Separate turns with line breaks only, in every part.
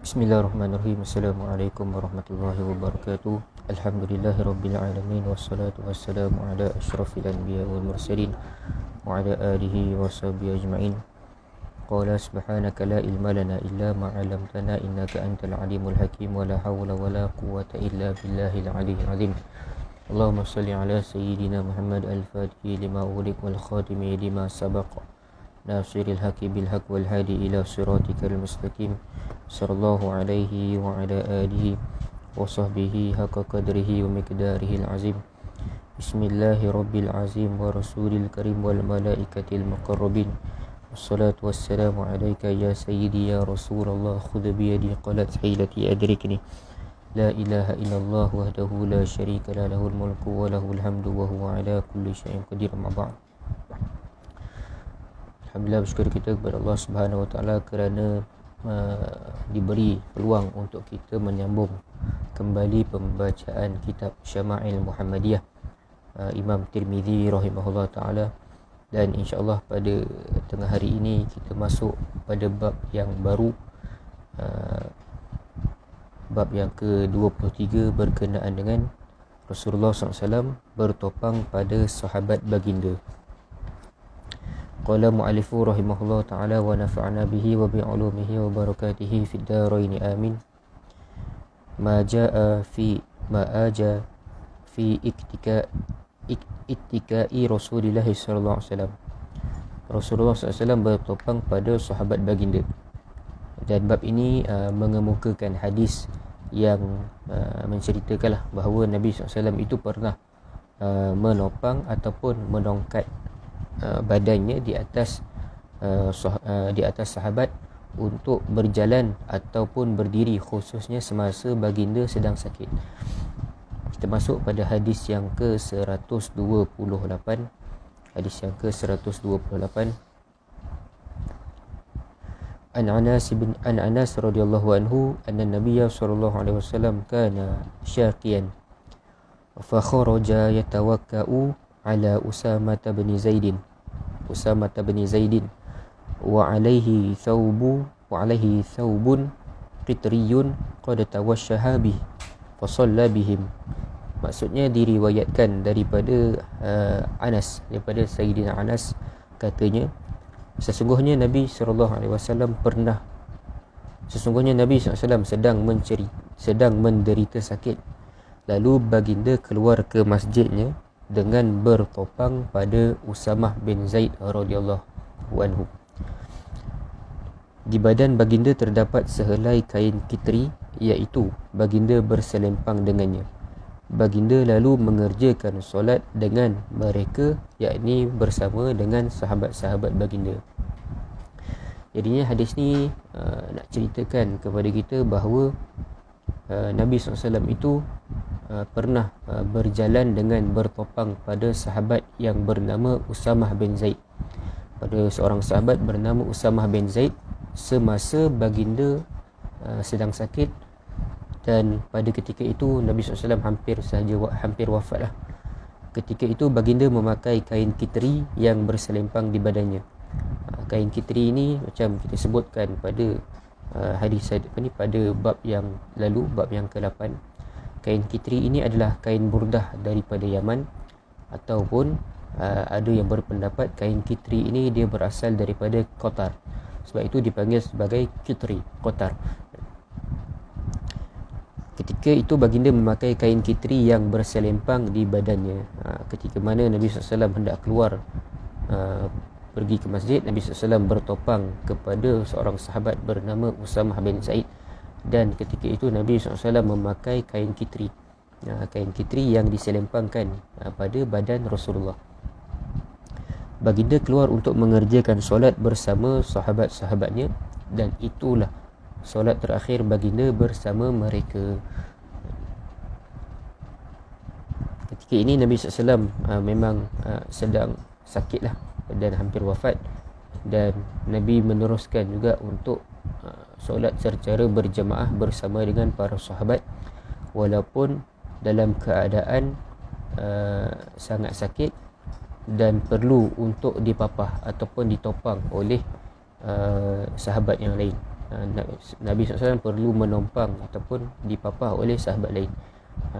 Bismillahirrahmanirrahim. Assalamualaikum warahmatullahi wabarakatuh. Alhamdulillahirrabbilalamin. Wassalatu wassalamu ala ashrafil anbiya wal mursalin wa ala alihi wa sahbihi ajma'in. Qala subhanaka la ilma lana illa ma 'allamtana innaka antal alimul hakim wa la hawla wa la quwwata illa billahil aliyyil azim. Allahumma salli ala sayyidina Muhammad al-Fatihi lima ughliq wal khatimi lima sabaqa nasiril haqqi bil haqq wal hadi ila siratikal mustaqim. Sallallahu alaihi wa ala alihi wa sahbihi haqqa qadrihi wa miqdarihi al-azim. Bismillahirabbil azim wa rasulil karim wal malaikatil muqarrabin. Wassalatu wassalamu alayka ya sayyidi ya Rasulullah, khudh bi yadi qalat hilati adrikni. La ilaha illallah wahdahu la syarika la lahul mulku wa lahul hamdu wa huwa ala kulli syai'in qadir. Ma ba'd. Alhamdulillah, bersyukur kita kepada Allah Subhanahu wa taala kerana diberi peluang untuk kita menyambung kembali pembacaan kitab Syama'il Muhammadiyah Imam Tirmizi rahimahullah taala, dan insya-Allah pada tengah hari ini kita masuk pada bab yang baru, bab yang ke-23 berkenaan dengan Rasulullah SAW bertopang pada sahabat baginda. Qala mu'allifu rahimahullah ta'ala wa nafa'na bihi wa bi'ulumihi wa barakatihi fid daraini amin. Ma ja'a fi ittikai Rasulullah sallallahu alaihi wasallam. Rasulullah SAW bertopang pada sahabat baginda. Dan bab ini mengemukakan hadis yang menceritakanlah bahawa Nabi SAW itu pernah menopang ataupun menongkat badannya di atas sahabat untuk berjalan ataupun berdiri, khususnya semasa baginda sedang sakit. Kita masuk pada hadis yang ke-128. Hadis yang ke-128. An Anas radhiyallahu anhu anna Nabiyya sallallahu alaihi wasallam kana syaqiyan fa kharaja yatawakka'u ala Usamah bin Zaidin wa alaihi thawbun qitriyun qad tawashshaha bih fa shalla bihim. Maksudnya diriwayatkan daripada daripada Sayyidina Anas, katanya sesungguhnya Nabi SAW sedang menderita sakit, lalu baginda keluar ke masjidnya dengan bertopang pada Usamah bin Zaid radhiyallahu anhu. Di badan baginda terdapat sehelai kain kitri, iaitu baginda berselempang dengannya. Baginda lalu mengerjakan solat dengan mereka, yakni bersama dengan sahabat-sahabat baginda. Jadinya hadis ni nak ceritakan kepada kita bahawa Nabi SAW itu pernah berjalan dengan bertopang pada sahabat yang bernama Usamah bin Zaid, pada seorang sahabat bernama Usamah bin Zaid semasa baginda sedang sakit. Dan pada ketika itu Nabi SAW hampir wafatlah. Ketika itu baginda memakai kain kitri yang berselempang di badannya. Kain kitri ini macam kita sebutkan pada hadis pada bab yang lalu, bab yang ke-8. Kain kitri ini adalah kain burdah daripada Yaman, ataupun ada yang berpendapat kain kitri ini dia berasal daripada Qatar. Sebab itu dipanggil sebagai kitri, Qatar. Ketika itu baginda memakai kain kitri yang berselempang di badannya. Ketika mana Nabi SAW hendak keluar pergi ke masjid, Nabi SAW bertopang kepada seorang sahabat bernama Usamah bin Zaid. Dan ketika itu Nabi SAW memakai kain kitri, kain kitri yang diselempangkan pada badan Rasulullah. Baginda keluar untuk mengerjakan solat bersama sahabat-sahabatnya, dan itulah solat terakhir baginda bersama mereka. Ketika ini Nabi SAW memang sedang sakitlah dan hampir wafat, dan Nabi meneruskan juga untuk solat secara berjemaah bersama dengan para sahabat, walaupun dalam keadaan sangat sakit dan perlu untuk dipapah ataupun ditopang oleh sahabat yang lain. Nabi SAW perlu menopang ataupun dipapah oleh sahabat lain.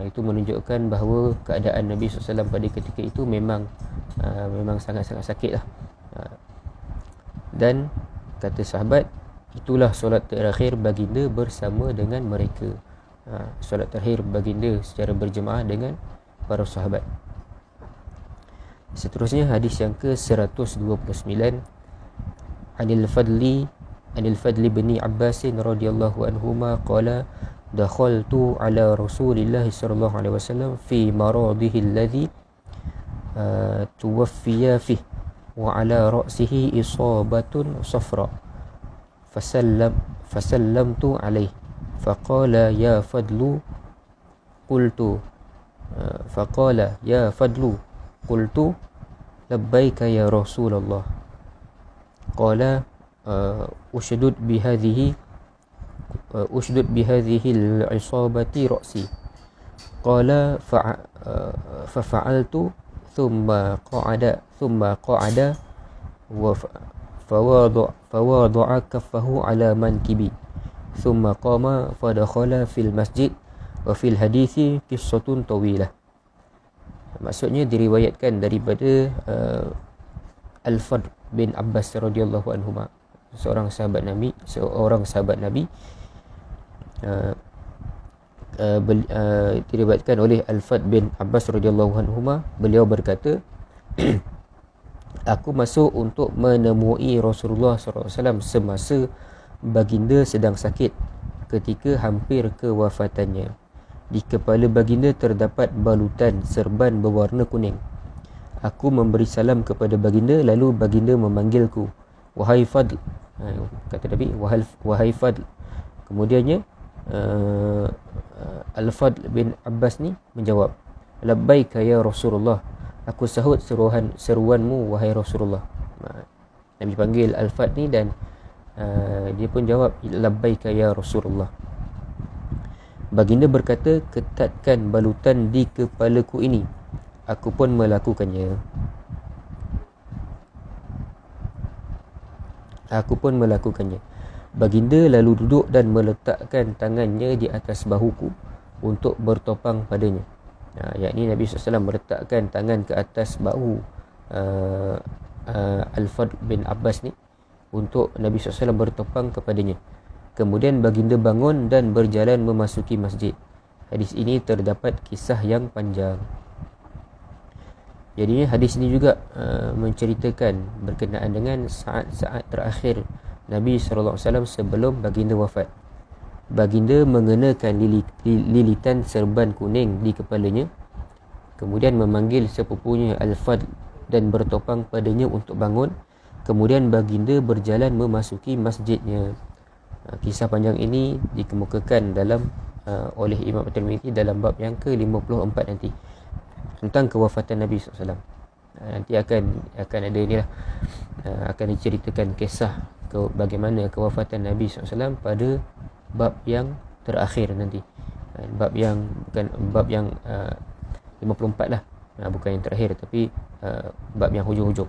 Itu menunjukkan bahawa keadaan Nabi SAW pada ketika itu memang sangat-sangat sakit lah. Dan kata sahabat, itulah solat terakhir baginda bersama dengan mereka. Solat terakhir baginda secara berjemaah dengan para sahabat. Seterusnya hadis yang ke-129, Anil Fadli bin Abbas radhiyallahu anhuma qala dakhaltu ala Rasulillah sallallahu alaihi wasallam fi maradihi alladhi tuwaffiya fihi wa ala ra'sihi isabatun safra fasallamtu alaihi faqala ya Fadlu qultu labbaika ya Rasulullah qala ushdud bihadhihi al-isabati ra'si qala fa'altu thumma qa'ada wa fawada'a kaffahu ala mankibi thumma qama fadakhala fil masjid wa fil hadithi qissatun tawilah. Maksudnya diriwayatkan daripada Al-Fadl bin Abbas radhiyallahu anhuma, seorang sahabat Nabi. Diriwayatkan oleh Al-Fadl bin Abbas radhiyallahu anhuma, beliau berkata, aku masuk untuk menemui Rasulullah SAW semasa baginda sedang sakit ketika hampir kewafatannya. Di kepala baginda terdapat balutan serban berwarna kuning. Aku memberi salam kepada baginda, lalu baginda memanggilku, wahai Fadl. Kata Nabi, wahai Fadl. Kemudiannya Al-Fadl bin Abbas ni menjawab, labbaika ya Rasulullah, aku sahut seruanmu wahai Rasulullah. Nabi panggil Al-Fadl ni dan dia pun jawab, labbaika ya Rasulullah. Baginda berkata, ketatkan balutan di kepalaku ini. Aku pun melakukannya. Baginda lalu duduk dan meletakkan tangannya di atas bahuku untuk bertopang padanya. Yakni Nabi SAW meletakkan tangan ke atas bahu Al-Fadl bin Abbas ni untuk Nabi SAW bertopang kepadanya. Kemudian baginda bangun dan berjalan memasuki masjid. Hadis ini terdapat kisah yang panjang. Jadi hadis ini juga menceritakan berkenaan dengan saat-saat terakhir Nabi SAW sebelum baginda wafat. Baginda mengenakan lilitan serban kuning di kepalanya, kemudian memanggil sepupunya Al-Fadl dan bertopang padanya untuk bangun. Kemudian baginda berjalan memasuki masjidnya. Kisah panjang ini dikemukakan oleh Imam At-Tirmidzi dalam bab yang ke-54 nanti, tentang kewafatan Nabi SAW. Nanti akan ada inilah, akan diceritakan kisah bagaimana kewafatan Nabi SAW pada bab yang terakhir nanti. Bab yang 54 lah, bukan yang terakhir, tapi bab yang hujung-hujung.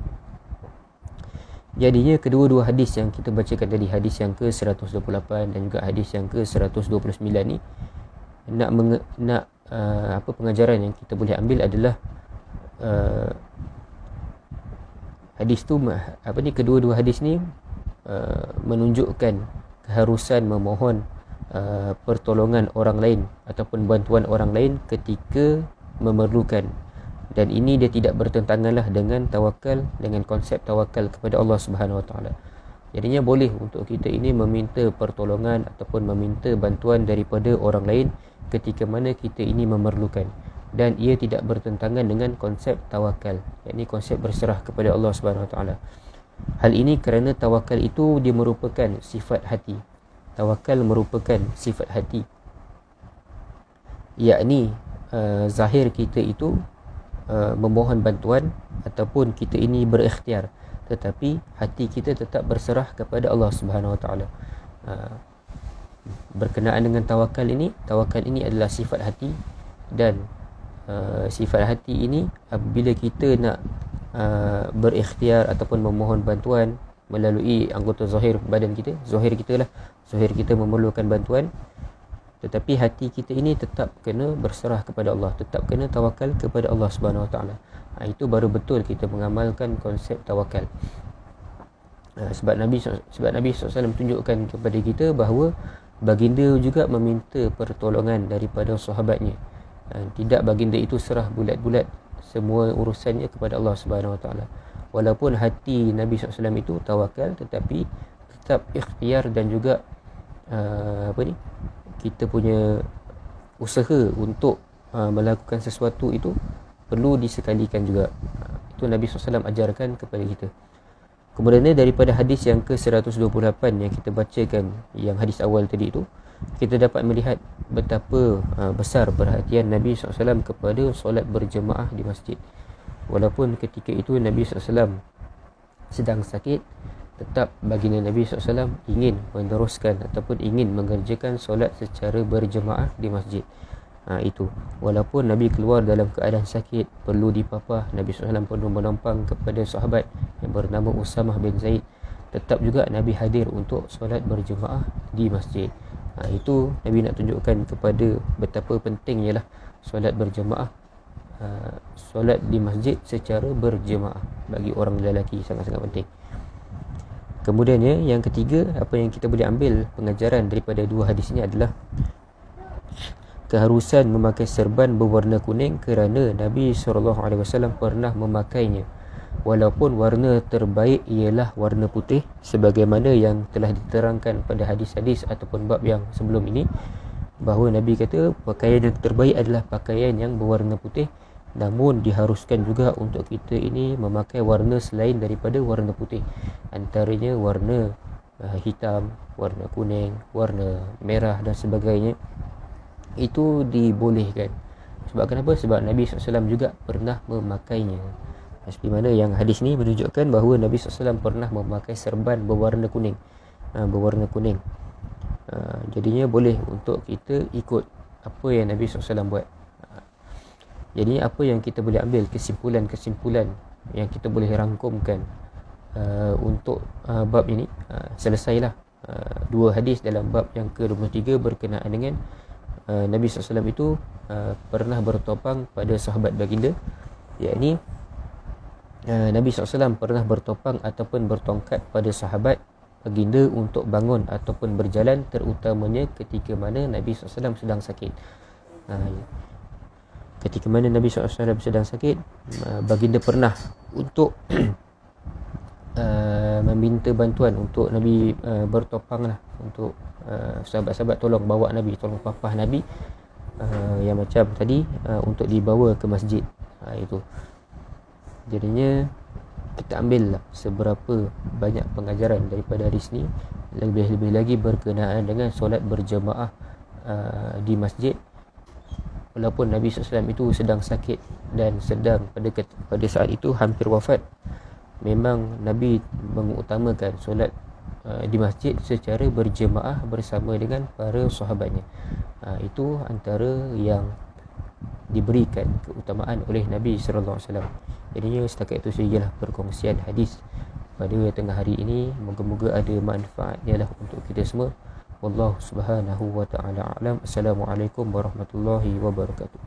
Jadinya kedua-dua hadis yang kita bacakan tadi, hadis yang ke-128 dan juga hadis yang ke-129 ni, pengajaran yang kita boleh ambil adalah hadis tu kedua-dua hadis ni menunjukkan keharusan memohon pertolongan orang lain ataupun bantuan orang lain ketika memerlukan. Dan ini dia tidak bertentanganlah dengan tawakal, dengan konsep tawakal kepada Allah Subhanahu Wa Taala. Jadinya boleh untuk kita ini meminta pertolongan ataupun meminta bantuan daripada orang lain ketika mana kita ini memerlukan, dan ia tidak bertentangan dengan konsep tawakal, yakni konsep berserah kepada Allah Subhanahu Wa Taala. Hal ini kerana tawakal itu dia merupakan sifat hati. Tawakal merupakan sifat hati, yakni zahir kita itu memohon bantuan ataupun kita ini berikhtiar, tetapi hati kita tetap berserah kepada Allah Subhanahu Wa Taala. Berkenaan dengan tawakal ini adalah sifat hati, dan sifat hati ini apabila kita nak berikhtiar ataupun memohon bantuan melalui anggota zahir badan kita, zahir kita lah, zahir kita memerlukan bantuan, tetapi hati kita ini tetap kena berserah kepada Allah, tetap kena tawakal kepada Allah Subhanahu Wa Taala. Itu baru betul kita mengamalkan konsep tawakal. Sebab Nabi SAW tunjukkan kepada kita bahawa baginda juga meminta pertolongan daripada sahabatnya. Tidak baginda itu serah bulat-bulat semua urusannya kepada Allah Subhanahu Wa Taala. Walaupun hati Nabi SAW itu tawakal, tetapi tetap ikhtiar dan juga kita punya usaha untuk melakukan sesuatu itu perlu disekalikan juga. Itu Nabi SAW ajarkan kepada kita. Kemudian daripada hadis yang ke-128 yang kita bacakan, yang hadis awal tadi itu, kita dapat melihat betapa besar perhatian Nabi SAW kepada solat berjemaah di masjid. Walaupun ketika itu Nabi SAW sedang sakit, tetap baginda Nabi SAW ingin meneruskan ataupun ingin mengerjakan solat secara berjemaah di masjid. Itu walaupun Nabi keluar dalam keadaan sakit, perlu dipapah, Nabi SAW perlu menampang kepada sahabat yang bernama Usamah bin Zaid, tetap juga Nabi hadir untuk solat berjemaah di masjid. Itu Nabi nak tunjukkan kepada betapa pentingnya lah solat berjemaah, solat di masjid secara berjemaah bagi orang lelaki sangat-sangat penting. Kemudiannya yang ketiga, apa yang kita boleh ambil pengajaran daripada dua hadis ini adalah keharusan memakai serban berwarna kuning kerana Nabi SAW pernah memakainya, walaupun warna terbaik ialah warna putih, sebagaimana yang telah diterangkan pada hadis-hadis ataupun bab yang sebelum ini, bahawa Nabi kata pakaian yang terbaik adalah pakaian yang berwarna putih. Namun diharuskan juga untuk kita ini memakai warna selain daripada warna putih, antaranya warna hitam, warna kuning, warna merah dan sebagainya. Itu dibolehkan. Sebab kenapa? Sebab Nabi SAW juga pernah memakainya. Seperti mana yang hadis ni menunjukkan bahawa Nabi SAW pernah memakai serban berwarna kuning, jadinya boleh untuk kita ikut apa yang Nabi SAW buat. Jadi apa yang kita boleh ambil, kesimpulan-kesimpulan yang kita boleh rangkumkan untuk bab ini, selesailah dua hadis dalam bab yang ke-23 berkenaan dengan Nabi SAW itu pernah bertopang pada sahabat baginda, yakni Nabi SAW pernah bertopang ataupun bertongkat pada sahabat baginda untuk bangun ataupun berjalan, terutamanya ketika mana Nabi SAW sedang sakit. Ketika mana Nabi SAW sedang sakit, baginda pernah untuk meminta bantuan untuk Nabi bertopang lah, untuk sahabat-sahabat tolong bawa Nabi, tolong papah Nabi, yang macam tadi, untuk dibawa ke masjid. Itu jadinya kita ambil lah seberapa banyak pengajaran daripada hadis ni, lebih-lebih lagi berkenaan dengan solat berjemaah di masjid. Walaupun Nabi SAW itu sedang sakit dan sedang pada saat itu hampir wafat, memang Nabi mengutamakan solat di masjid secara berjemaah bersama dengan para sahabatnya. Itu antara yang diberikan keutamaan oleh Nabi SAW. Jadinya setakat itu sajalah perkongsian hadis pada tengah hari ini. Moga-moga ada manfaatnya lah untuk kita semua. Wallahu subhanahu wa ta'ala a'lam. Assalamualaikum warahmatullahi wabarakatuh.